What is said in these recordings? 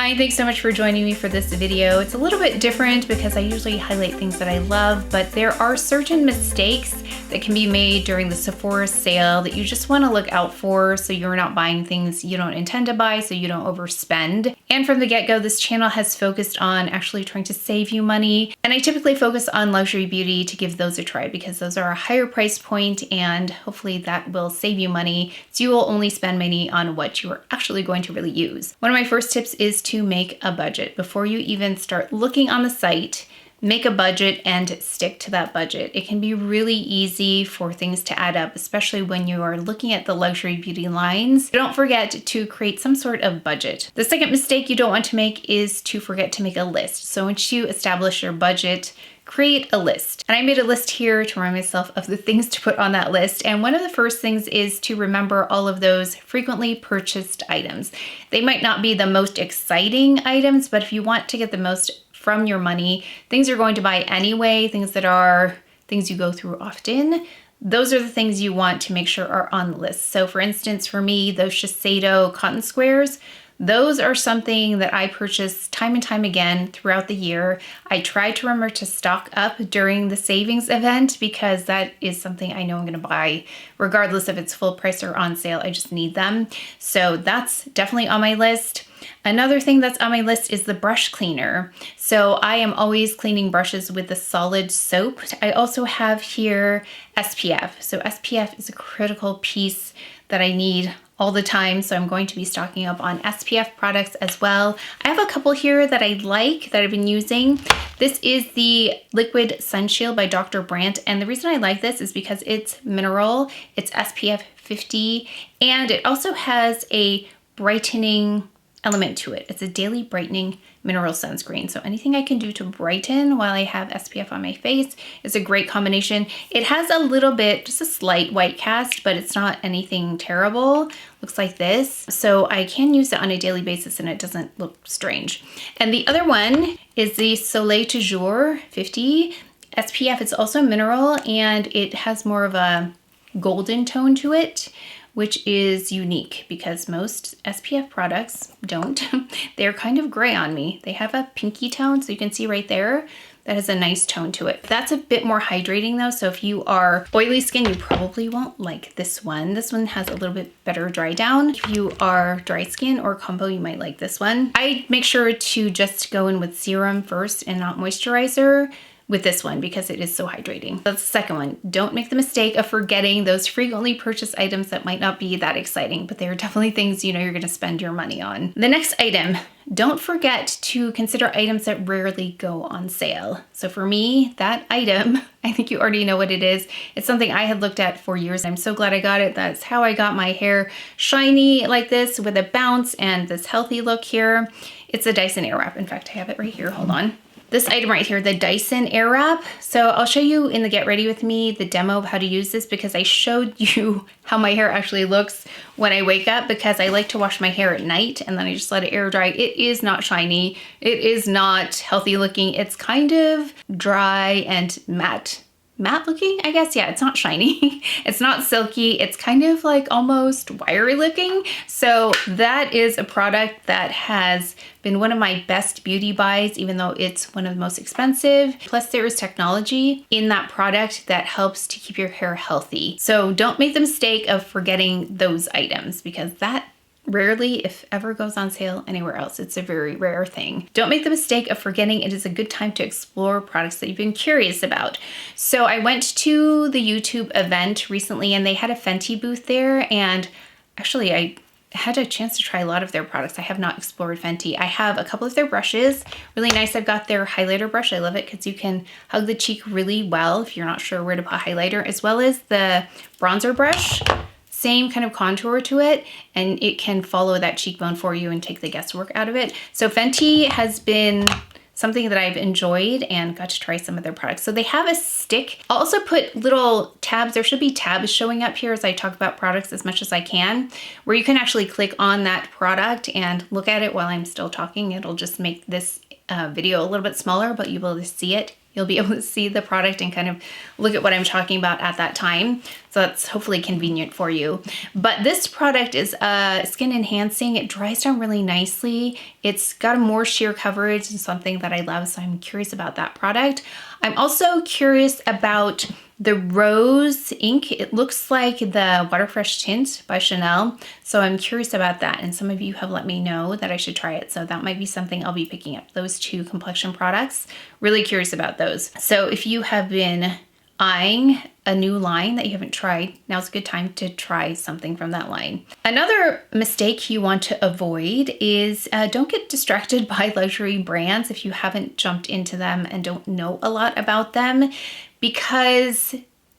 Hi, thanks so much for joining me for this video. It's a little bit different because I usually highlight things that I love, but there are certain mistakes that can be made during the Sephora sale that you just want to look out for so you're not buying things you don't intend to buy so you don't overspend. And from the get-go, this channel has focused on actually trying to save you money. And I typically focus on luxury beauty to give those a try because those are a higher price point and hopefully that will save you money so you will only spend money on what you are actually going to really use. One of my first tips is to make a budget. Before you even start looking on the site, make a budget and stick to that budget. It can be really easy for things to add up, especially when you are looking at the luxury beauty lines. Don't forget to create some sort of budget. The second mistake you don't want to make is to forget to make a list. So once you establish your budget, create a list. And I made a list here to remind myself of the things to put on that list. And one of the first things is to remember all of those frequently purchased items. They might not be the most exciting items, but if you want to get the most from your money, things you're going to buy anyway, things that are things you go through often, those are the things you want to make sure are on the list. So for instance, for me, those Shiseido cotton squares, those are something that I purchase time and time again throughout the year. I try to remember to stock up during the savings event because that is something I know I'm gonna buy regardless if it's full price or on sale. I just need them. So that's definitely on my list. Another thing that's on my list is the brush cleaner. So I am always cleaning brushes with the solid soap. I also have here SPF. So SPF is a critical piece that I need all the time, so I'm going to be stocking up on SPF products as well. I have a couple here that I like that I've been using. This is the Liquid Sun Shield by Dr. Brandt, and the reason I like this is because it's mineral, it's SPF 50, and it also has a brightening element to it. It's a daily brightening mineral sunscreen. So anything I can do to brighten while I have SPF on my face is a great combination. It has a little bit, just a slight white cast, but it's not anything terrible. Looks like this. So I can use it on a daily basis and it doesn't look strange. And the other one is the Soleil Tojour 50 SPF. It's also mineral and it has more of a golden tone to it, which is unique because most SPF products don't. They're kind of gray on me. They have a pinky tone, so you can see right there, that has a nice tone to it. That's a bit more hydrating though, so if you are oily skin, you probably won't like this one. This one has a little bit better dry down. If you are dry skin or combo, you might like this one. I make sure to just go in with serum first and not moisturizer with this one because it is so hydrating. That's the second one. Don't make the mistake of forgetting those frequently purchased items that might not be that exciting, but they're definitely things you know you're gonna spend your money on. The next item, don't forget to consider items that rarely go on sale. So for me, that item, I think you already know what it is. It's something I had looked at for years. I'm so glad I got it. That's how I got my hair shiny like this with a bounce and this healthy look here. It's a Dyson AirWrap. In fact, I have it right here, hold on. This item right here, the Dyson AirWrap. So I'll show you in the Get Ready With Me the demo of how to use this because I showed you how my hair actually looks when I wake up because I like to wash my hair at night and then I just let it air dry. It is not shiny. It is not healthy looking. It's kind of dry and matte looking, I guess. Yeah, it's not shiny. It's not silky. It's kind of like almost wiry looking. So that is a product that has been one of my best beauty buys, even though it's one of the most expensive. Plus there is technology in that product that helps to keep your hair healthy. So don't make the mistake of forgetting those items because that rarely, if ever, goes on sale anywhere else. It's a very rare thing. Don't make the mistake of forgetting it is a good time to explore products that you've been curious about. So I went to the YouTube event recently and they had a Fenty booth there, and actually I had a chance to try a lot of their products. I have not explored Fenty. I have a couple of their brushes, really nice. I've got their highlighter brush. I love it because you can hug the cheek really well if you're not sure where to put highlighter, as well as the bronzer brush. Same kind of contour to it, and it can follow that cheekbone for you and take the guesswork out of it. So Fenty has been something that I've enjoyed and got to try some of their products. So they have a stick. I'll also put little tabs. There should be tabs showing up here as I talk about products as much as I can, where you can actually click on that product and look at it while I'm still talking. It'll just make this video a little bit smaller, but you'll be able to see it. You'll be able to see the product and kind of look at what I'm talking about at that time. So that's hopefully convenient for you. But this product is skin enhancing. It dries down really nicely. It's got a more sheer coverage and something that I love. So I'm curious about that product. I'm also curious about the rose ink. It looks like the Waterfresh tint by Chanel. So I'm curious about that. And some of you have let me know that I should try it. So that might be something I'll be picking up. Those two complexion products. Really curious about those. So if you have been eyeing a new line that you haven't tried, now's a good time to try something from that line. Another mistake you want to avoid is don't get distracted by luxury brands if you haven't jumped into them and don't know a lot about them, because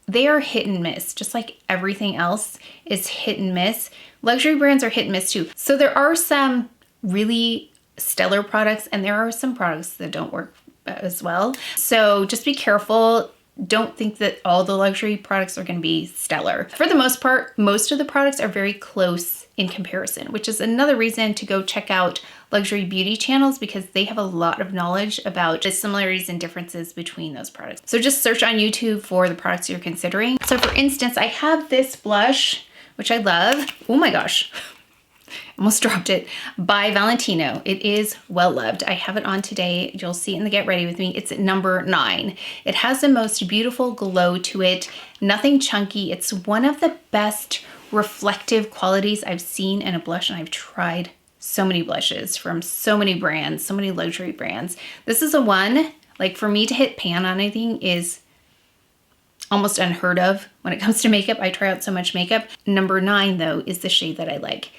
they are hit and miss. Just like everything else is hit and miss. Luxury brands are hit and miss too. So there are some really stellar products and there are some products that don't work as well. So just be careful. Don't think that all the luxury products are going to be stellar. For the most part, most of the products are very close in comparison, which is another reason to go check out luxury beauty channels, because they have a lot of knowledge about the similarities and differences between those products. So just search on YouTube for the products you're considering. So for instance, I have this blush, which I love. Oh my gosh. Almost dropped it, by Valentino. It is well loved. I have it on today. You'll see it in the Get Ready With Me. It's at number 9. It has the most beautiful glow to it. Nothing chunky. It's one of the best reflective qualities I've seen in a blush, and I've tried so many blushes from so many brands, so many luxury brands. This is a one, like for me to hit pan on anything is almost unheard of when it comes to makeup. I try out so much makeup. Number 9 though is the shade that I like.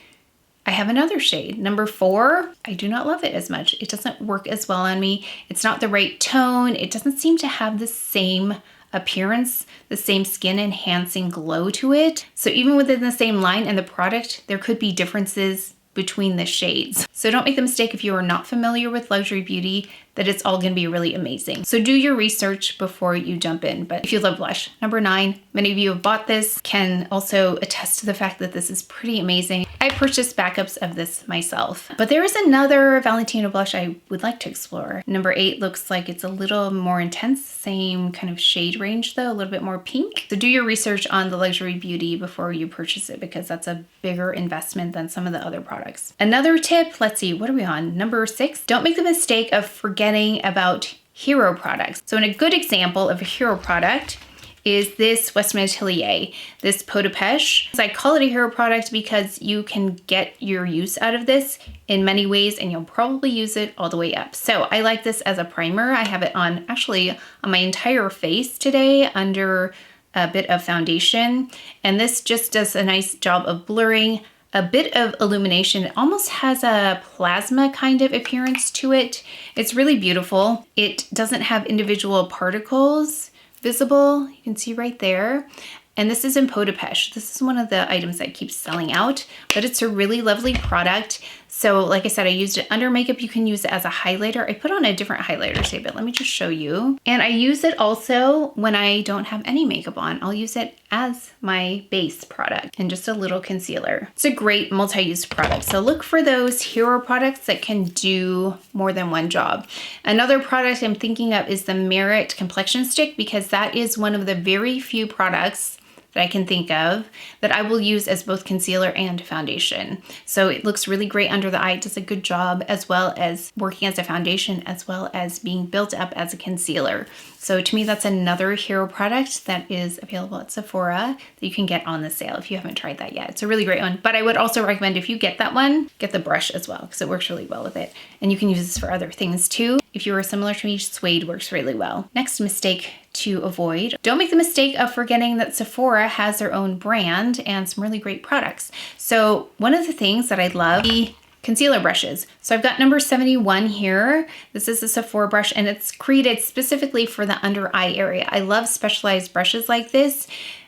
I have another shade, number 4. I do not love it as much. It doesn't work as well on me. It's not the right tone. It doesn't seem to have the same appearance, the same skin enhancing glow to it. So even within the same line and the product, there could be differences between the shades. So don't make the mistake, if you are not familiar with luxury beauty, that it's all gonna be really amazing. So do your research before you jump in. But if you love blush, number 9, many of you have bought this, can also attest to the fact that this is pretty amazing. I purchased backups of this myself. But there is another Valentino blush I would like to explore. Number 8 looks like it's a little more intense, same kind of shade range though, a little bit more pink. So do your research on the luxury beauty before you purchase it, because that's a bigger investment than some of the other products. Another tip, let's see, what are we on? Number 6, don't make the mistake of forgetting about hero products. So a good example of a hero product is this Westman Atelier, this Peau de Pesche. So I call it a hero product because you can get your use out of this in many ways, and you'll probably use it all the way up. So I like this as a primer. I have it on actually on my entire face today under a bit of foundation. And this just does a nice job of blurring, a bit of illumination. It almost has a plasma kind of appearance to it. It's really beautiful. It doesn't have individual particles visible. You can see right there. And this is in Peau de Pesche. This is one of the items that keeps selling out, but it's a really lovely product. So like I said, I used it under makeup. You can use it as a highlighter. I put on a different highlighter today, but let me just show you. And I use it also when I don't have any makeup on. I'll use it as my base product and just a little concealer. It's a great multi-use product. So look for those hero products that can do more than one job. Another product I'm thinking of is the Merit Complexion Stick, because that is one of the very few products that I can think of that I will use as both concealer and foundation. So it looks really great under the eye. It does a good job as well as working as a foundation, as well as being built up as a concealer. So to me, that's another hero product that is available at Sephora that you can get on the sale if you haven't tried that yet. It's a really great one. But I would also recommend, if you get that one, get the brush as well, because it works really well with it. And you can use this for other things too. If you are similar to me, Suede works really well. Next mistake to avoid. Don't make the mistake of forgetting that Sephora has their own brand and some really great products. So one of the things that I love, the concealer brushes. So I've got number 71 here. This is a Sephora brush, and it's created specifically for the under eye area. I love specialized brushes like this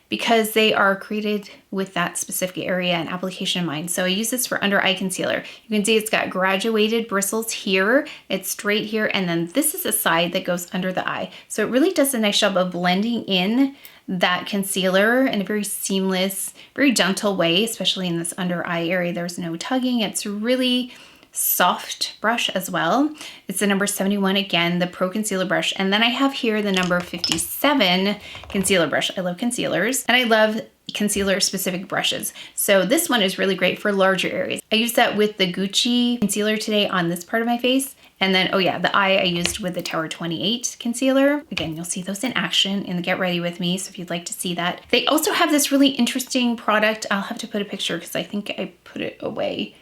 because they are created with that specific area and application in mind. So I use this for under eye concealer. You can see it's got graduated bristles here, it's straight here, and then this is a side that goes under the eye. So it really does a nice job of blending in that concealer in a very seamless, very gentle way, especially in this under eye area. There's no tugging. It's really soft brush as well. It's the number 71 again, the Pro Concealer Brush. And then I have here the number 57 concealer brush. I love concealers, and I love concealer specific brushes. So this one is really great for larger areas. I used that with the Gucci concealer today on this part of my face. And then, oh yeah, the eye I used with the Tower 28 concealer. Again, you'll see those in action in the Get Ready With Me, so if you'd like to see that. They also have this really interesting product. I'll have to put a picture because I think I put it away.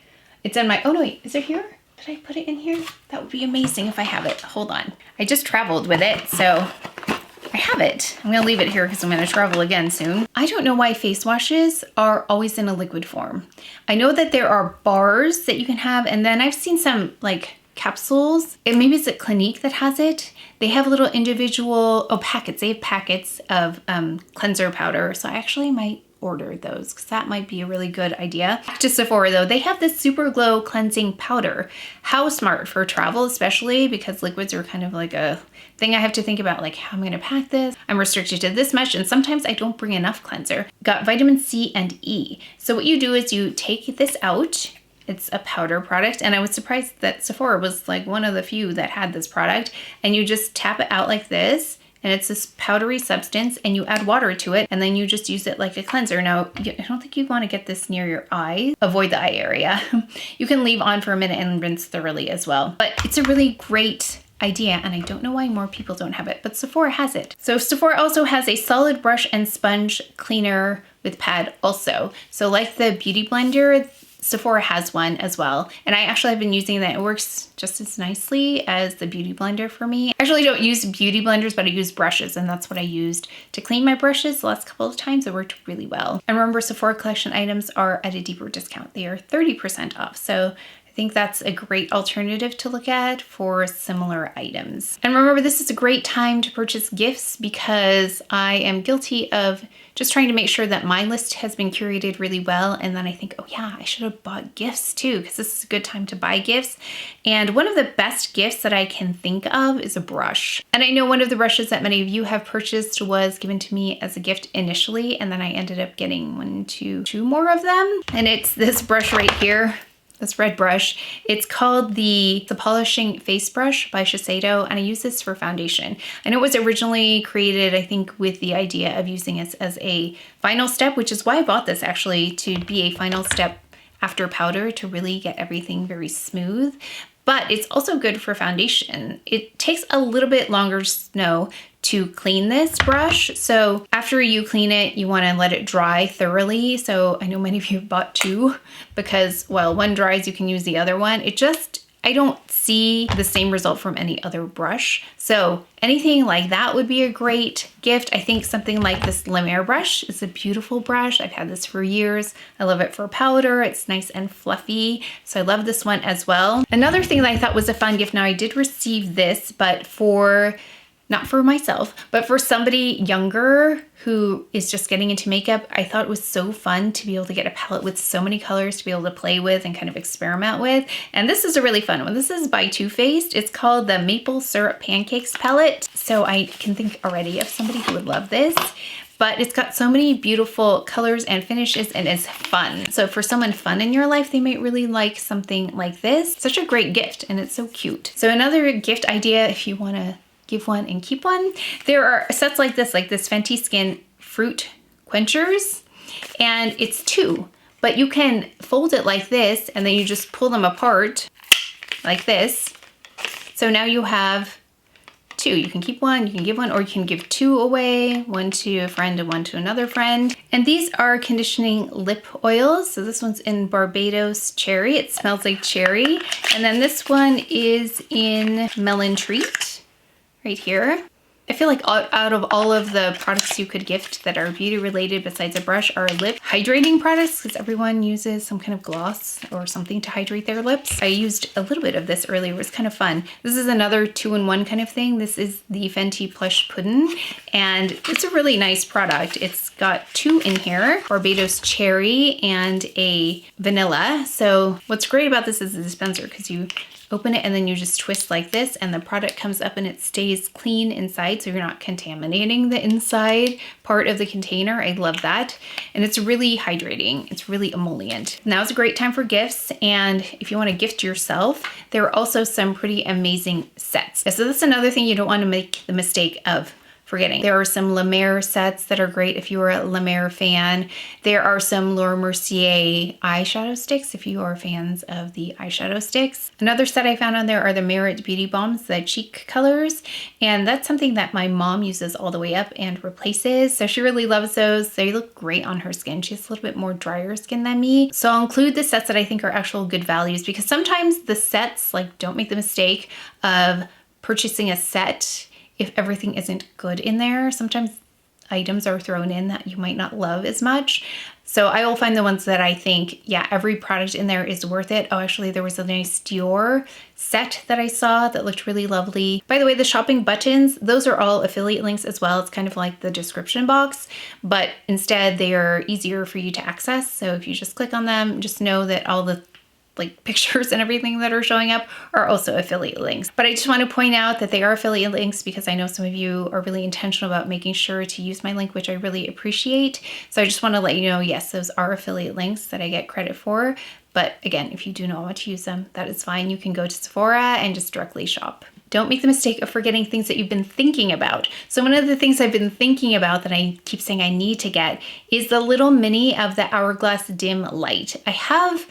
It's in my, oh no, wait, is it here? Did I put it in here? That would be amazing if I have it. Hold on. I just traveled with it, so I have it. I'm gonna leave it here because I'm gonna travel again soon. I don't know why face washes are always in a liquid form. I know that there are bars that you can have, and then I've seen some like capsules, and maybe it's at Clinique that has it. They have little individual, packets. They have packets of cleanser powder. So I actually might order those because that might be a really good idea. Back to Sephora though, they have this Super Glow cleansing powder. How smart for travel, especially because liquids are kind of like a thing I have to think about, like how I'm gonna pack this. I'm restricted to this much, and sometimes I don't bring enough cleanser. Got vitamin C and E. So what you do is you take this out. It's a powder product, and I was surprised that Sephora was like one of the few that had this product, and you just tap it out like this, and it's this powdery substance, and you add water to it, and then you just use it like a cleanser. Now, I don't think you want to get this near your eye. Avoid the eye area. You can leave on for a minute and rinse thoroughly as well. But it's a really great idea, and I don't know why more people don't have it, but Sephora has it. So Sephora also has a solid brush and sponge cleaner with pad also. So like the Beauty Blender, Sephora has one as well, and I actually have been using that. It works just as nicely as the Beauty Blender for me. I actually don't use beauty blenders, but I use brushes, and that's what I used to clean my brushes the last couple of times. It worked really well. And remember, Sephora collection items are at a deeper discount. They are 30% off, so I think that's a great alternative to look at for similar items. And remember, this is a great time to purchase gifts because I am guilty of just trying to make sure that my list has been curated really well. And then I think, oh yeah, I should have bought gifts too, because this is a good time to buy gifts. And one of the best gifts that I can think of is a brush. And I know one of the brushes that many of you have purchased was given to me as a gift initially, and then I ended up getting two more of them. And it's this brush right here. This red brush. It's called the Polishing Face Brush by Shiseido, and I use this for foundation. And it was originally created, I think, with the idea of using it as a final step, which is why I bought this actually, to be a final step after powder to really get everything very smooth. But it's also good for foundation. It takes a little bit longer to clean this brush. So after you clean it, you want to let it dry thoroughly. So I know many of you have bought two because, well, one dries, you can use the other one. I don't see the same result from any other brush. So anything like that would be a great gift. I think something like this MER brush is a beautiful brush. I've had this for years. I love it for powder. It's nice and fluffy. So I love this one as well. Another thing that I thought was a fun gift, now I did receive this, but not for myself, but for somebody younger who is just getting into makeup. I thought it was so fun to be able to get a palette with so many colors to be able to play with and kind of experiment with. And this is a really fun one. This is by Too Faced. It's called the Maple Syrup Pancakes palette. So I can think already of somebody who would love this. But it's got so many beautiful colors and finishes, and it's fun. So for someone fun in your life, they might really like something like this. Such a great gift, and it's so cute. So another gift idea, if you want to give one and keep one, there are sets like this Fenty Skin Fruit Quench'rz, and it's two, but you can fold it like this, and then you just pull them apart like this. So now you have two. You can keep one, you can give one, or you can give two away, one to a friend and one to another friend. And these are conditioning lip oils. So this one's in Barbados Cherry. It smells like cherry. And then this one is in Melon Treat right here. I feel like out of all of the products you could gift that are beauty related besides a brush are lip hydrating products, because everyone uses some kind of gloss or something to hydrate their lips. I used a little bit of this earlier. It was kind of fun. This is another 2-in-1 kind of thing. This is the Fenty Plush Puddin'z, and it's a really nice product. It's got two in here, Barbados Cherry and a vanilla. So what's great about this is the dispenser, because you open it and then you just twist like this, and the product comes up and it stays clean inside, so you're not contaminating the inside part of the container. I love that. And it's really hydrating. It's really emollient. Now's a great time for gifts, and if you want to gift yourself, there are also some pretty amazing sets. So that's another thing you don't want to make the mistake of forgetting. There are some La Mer sets that are great if you are a La Mer fan. There are some Laura Mercier eyeshadow sticks if you are fans of the eyeshadow sticks. Another set I found on there are the Merit Beauty Bombs, the cheek colors, and that's something that my mom uses all the way up and replaces. So she really loves those. They look great on her skin. She has a little bit more drier skin than me. So I'll include the sets that I think are actual good values, because sometimes the sets, like, don't make the mistake of purchasing a set if everything isn't good in there. Sometimes items are thrown in that you might not love as much. So I will find the ones that I think, yeah, every product in there is worth it. Oh, actually, there was a nice Dior set that I saw that looked really lovely. By the way, the shopping buttons, those are all affiliate links as well. It's kind of like the description box, but instead they are easier for you to access. So if you just click on them, just know that all the like pictures and everything that are showing up are also affiliate links. But I just want to point out that they are affiliate links because I know some of you are really intentional about making sure to use my link, which I really appreciate. So I just want to let you know, yes, those are affiliate links that I get credit for. But again, if you do not want to use them, that is fine. You can go to Sephora and just directly shop. Don't make the mistake of forgetting things that you've been thinking about. So one of the things I've been thinking about that I keep saying I need to get is the little mini of the Hourglass Dim Light. I have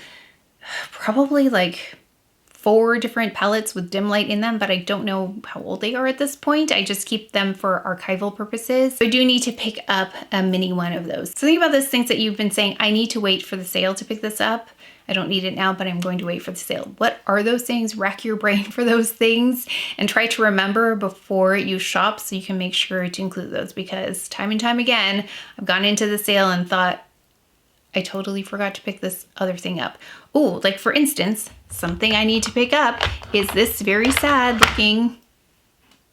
probably like 4 different palettes with dim light in them, but I don't know how old they are at this point. I just keep them for archival purposes. So I do need to pick up a mini one of those. So think about those things that you've been saying, I need to wait for the sale to pick this up. I don't need it now, but I'm going to wait for the sale. What are those things? Rack your brain for those things and try to remember before you shop so you can make sure to include those, because time and time again, I've gone into the sale and thought, I totally forgot to pick this other thing up. Oh, like for instance, something I need to pick up is this very sad looking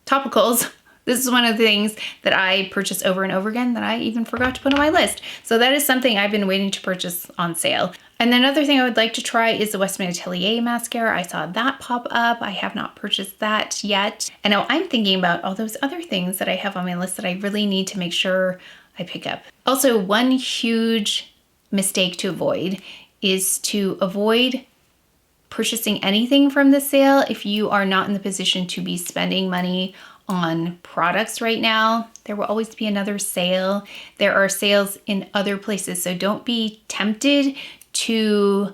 topicals. This is one of the things that I purchase over and over again that I even forgot to put on my list. So that is something I've been waiting to purchase on sale. And another thing I would like to try is the Westman Atelier mascara. I saw that pop up. I have not purchased that yet. And now I'm thinking about all those other things that I have on my list that I really need to make sure I pick up. Also, one huge mistake to avoid is to avoid purchasing anything from the sale if you are not in the position to be spending money on products right now. There will always be another sale. There are sales in other places, so don't be tempted to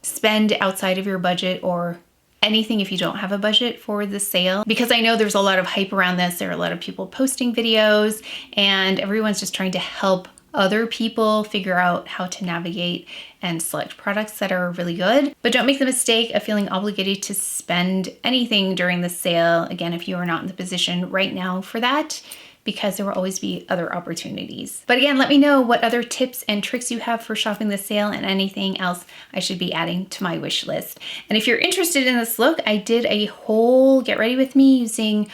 spend outside of your budget or anything if you don't have a budget for the sale, because I know there's a lot of hype around this. There are a lot of people posting videos and everyone's just trying to help other people figure out how to navigate and select products that are really good. But don't make the mistake of feeling obligated to spend anything during the sale, again, if you are not in the position right now for that, because there will always be other opportunities. But again, let me know what other tips and tricks you have for shopping the sale and anything else I should be adding to my wish list. And if you're interested in this look, I did a whole get ready with me using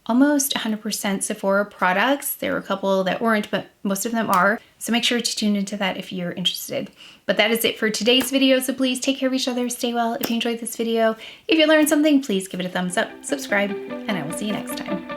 almost 100% Sephora products. There were a couple that weren't, but most of them are. So make sure to tune into that if you're interested. But that is it for today's video. So please take care of each other, stay well. If you enjoyed this video, if you learned something, please give it a thumbs up, subscribe, and I will see you next time.